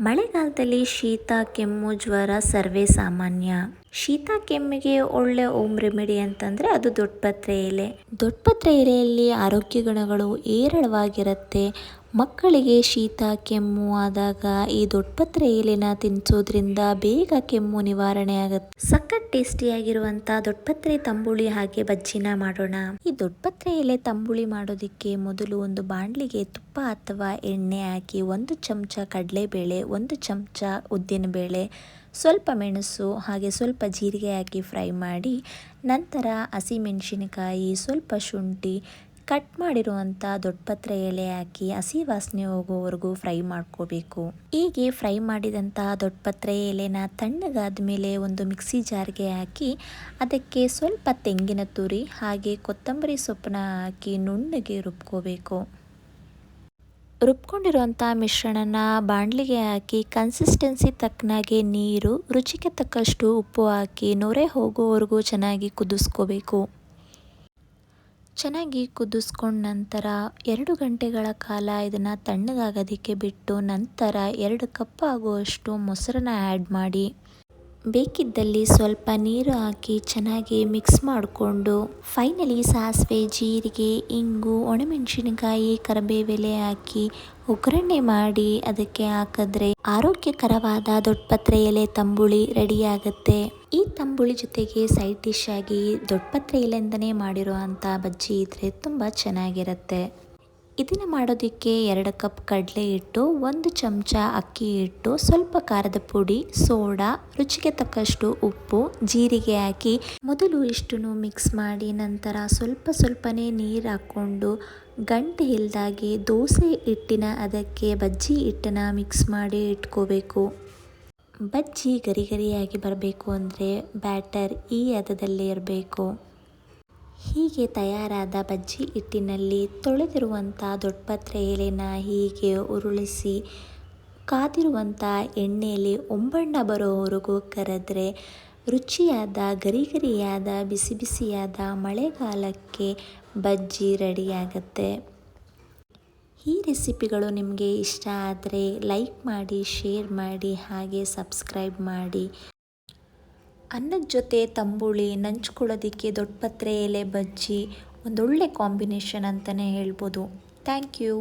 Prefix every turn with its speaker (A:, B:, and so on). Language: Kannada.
A: ಮಳೆಗಾಲದಲ್ಲಿ ಶೀತ ಕೆಮ್ಮು ಜ್ವರ ಸರ್ವೇ ಸಾಮಾನ್ಯ. ಶೀತ ಕೆಮ್ಮಿಗೆ ಒಳ್ಳೆ ಹೋಮ್ ರೆಮಿಡಿ ಅಂತಂದರೆ ಅದು ದೊಡ್ಡಪತ್ರೆ ಎಲೆ. ದೊಡ್ಡಪತ್ರೆ ಎಲೆಯಲ್ಲಿ ಆರೋಗ್ಯ ಗುಣಗಳು ಹೇರಳವಾಗಿರುತ್ತೆ. ಮಕ್ಕಳಿಗೆ ಶೀತ ಕೆಮ್ಮು ಆದಾಗ ಈ ದೊಡ್ಡಪತ್ರೆ ಎಲೆನ ತಿನ್ನಿಸೋದ್ರಿಂದ ಬೇಗ ಕೆಮ್ಮು ನಿವಾರಣೆ ಆಗುತ್ತೆ. ಸಖತ್ ಟೇಸ್ಟಿಯಾಗಿರುವಂಥ ದೊಡ್ಡಪತ್ರೆ ತಂಬುಳಿ ಹಾಗೆ ಬಜ್ಜಿನ ಮಾಡೋಣ. ಈ ದೊಡ್ಡಪತ್ರೆ ಎಲೆ ತಂಬುಳಿ ಮಾಡೋದಕ್ಕೆ ಮೊದಲು ಒಂದು ಬಾಣಲಿಗೆ ತುಪ್ಪ ಅಥವಾ ಎಣ್ಣೆ ಹಾಕಿ 1 ಚಮಚ ಕಡಲೆಬೇಳೆ, 1 ಚಮಚ ಉದ್ದಿನಬೇಳೆ, ಸ್ವಲ್ಪ ಮೆಣಸು ಹಾಗೆ ಸ್ವಲ್ಪ ಜೀರಿಗೆ ಹಾಕಿ ಫ್ರೈ ಮಾಡಿ, ನಂತರ ಹಸಿಮೆಣಸಿನಕಾಯಿ, ಸ್ವಲ್ಪ ಶುಂಠಿ, ಕಟ್ ಮಾಡಿರುವಂಥ ದೊಡ್ಡಪತ್ರೆ ಎಲೆ ಹಾಕಿ ಹಸಿ ವಾಸನೆ ಹೋಗೋವರೆಗೂ ಫ್ರೈ ಮಾಡ್ಕೋಬೇಕು. ಹೀಗೆ ಫ್ರೈ ಮಾಡಿದಂಥ ದೊಡ್ಡಪತ್ರೆ ಎಲೆನ ತಣ್ಣಗಾದ ಮೇಲೆ ಒಂದು ಮಿಕ್ಸಿ ಜಾರ್ಗೆ ಹಾಕಿ ಅದಕ್ಕೆ ಸ್ವಲ್ಪ ತೆಂಗಿನ ತುರಿ ಹಾಗೆ ಕೊತ್ತಂಬರಿ ಸೊಪ್ಪನ್ನ ಹಾಕಿ ನುಣ್ಣಗೆ ರುಬ್ಕೋಬೇಕು. ರುಬ್ಕೊಂಡಿರುವಂಥ ಮಿಶ್ರಣನ ಬಾಣಲಿಗೆ ಹಾಕಿ ಕನ್ಸಿಸ್ಟೆನ್ಸಿ ತಕ್ಕನಾಗೆ ನೀರು, ರುಚಿಗೆ ತಕ್ಕಷ್ಟು ಉಪ್ಪು ಹಾಕಿ ನೊರೆ ಹೋಗೋವರೆಗೂ ಚೆನ್ನಾಗಿ ಕುದಿಸ್ಕೋಬೇಕು. ಚೆನ್ನಾಗಿ ಕುದಿಸ್ಕೊಂಡ ನಂತರ 2 ಗಂಟೆಗಳ ಕಾಲ ಇದನ್ನು ತಣ್ಣಗಾಗೋದಕ್ಕೆ ಬಿಟ್ಟು ನಂತರ 2 ಕಪ್ ಆಗುವಷ್ಟು ಮೊಸರನ್ನ ಆ್ಯಡ್ ಮಾಡಿ, ಬೇಕಿದ್ದಲ್ಲಿ ಸ್ವಲ್ಪ ನೀರು ಹಾಕಿ ಚೆನ್ನಾಗಿ ಮಿಕ್ಸ್ ಮಾಡಿಕೊಂಡು ಫೈನಲಿ ಸಾಸಿವೆ, ಜೀರಿಗೆ, ಇಂಗು, ಒಣಮೆಣಸಿನಕಾಯಿ, ಕರಿಬೇವೆಲೆ ಹಾಕಿ ಒಗ್ಗರಣೆ ಮಾಡಿ ಅದಕ್ಕೆ ಹಾಕಿದ್ರೆ ಆರೋಗ್ಯಕರವಾದ ದೊಡ್ಡಪತ್ರೆ ಎಲೆ ತಂಬುಳಿ ರೆಡಿಯಾಗುತ್ತೆ. ಈ ತಂಬುಳಿ ಜೊತೆಗೆ ಸೈಡ್ ಡಿಶ್ ಆಗಿ ದೊಡ್ಡಪತ್ರೆ ಎಲೆಯಿಂದನೇ ಮಾಡಿರುವಂಥ ಬಜ್ಜಿ ಇದ್ರೆ ತುಂಬ ಚೆನ್ನಾಗಿರುತ್ತೆ. ಇದನ್ನು ಮಾಡೋದಕ್ಕೆ 2 ಕಪ್ ಕಡಲೆ ಹಿಟ್ಟು, 1 ಚಮಚ ಅಕ್ಕಿ ಹಿಟ್ಟು, ಸ್ವಲ್ಪ ಖಾರದ ಪುಡಿ, ಸೋಡಾ, ರುಚಿಗೆ ತಕ್ಕಷ್ಟು ಉಪ್ಪು, ಜೀರಿಗೆ ಹಾಕಿ ಮೊದಲು ಇಷ್ಟನ್ನು ಮಿಕ್ಸ್ ಮಾಡಿ ನಂತರ ಸ್ವಲ್ಪನೇ ನೀರು ಹಾಕ್ಕೊಂಡು ಗಂಟೆ ಇಲ್ದಾಗೆ ದೋಸೆ ಹಿಟ್ಟಿನ ಅದಕ್ಕೆ ಬಜ್ಜಿ ಹಿಟ್ಟನ್ನು ಮಿಕ್ಸ್ ಮಾಡಿ ಇಟ್ಕೋಬೇಕು. ಬಜ್ಜಿ ಗರಿ ಗರಿಯಾಗಿ ಬರಬೇಕು ಅಂದರೆ ಬ್ಯಾಟರ್ ಈ ಹದದಲ್ಲಿ ಇರಬೇಕು. ಹೀಗೆ ತಯಾರಾದ ಬಜ್ಜಿ ಹಿಟ್ಟಿನಲ್ಲಿ ತೊಳೆದಿರುವಂಥ ದೊಡ್ಡಪತ್ರೆ ಎಲೆನ ಹೀಗೆ ಉರುಳಿಸಿ ಕಾದಿರುವಂಥ ಎಣ್ಣೆಯಲ್ಲಿ ಒಂಬಣ್ಣ ಬರೋವರೆಗೂ ಕರೆದ್ರೆ ರುಚಿಯಾದ ಗರಿ ಗರಿಯಾದ ಬಿಸಿ ಬಿಸಿಯಾದ ಮಳೆಗಾಲಕ್ಕೆ ಬಜ್ಜಿ ರೆಡಿಯಾಗುತ್ತೆ. ಈ ರೆಸಿಪಿಗಳು ನಿಮಗೆ ಇಷ್ಟ ಆದರೆ ಲೈಕ್ ಮಾಡಿ, ಶೇರ್ ಮಾಡಿ ಹಾಗೆ ಸಬ್ಸ್ಕ್ರೈಬ್ ಮಾಡಿ. ಅನ್ನದ ಜೊತೆ ತಂಬುಳಿ ನಂಚ್ಕೊಳ್ಳೋದಕ್ಕೆ ದೊಡ್ಡಪತ್ರೆ ಎಲೆ ಬಜ್ಜಿ ಒಂದೊಳ್ಳೆ ಕಾಂಬಿನೇಷನ್ ಅಂತಲೇ ಹೇಳ್ಬೋದು. Thank you.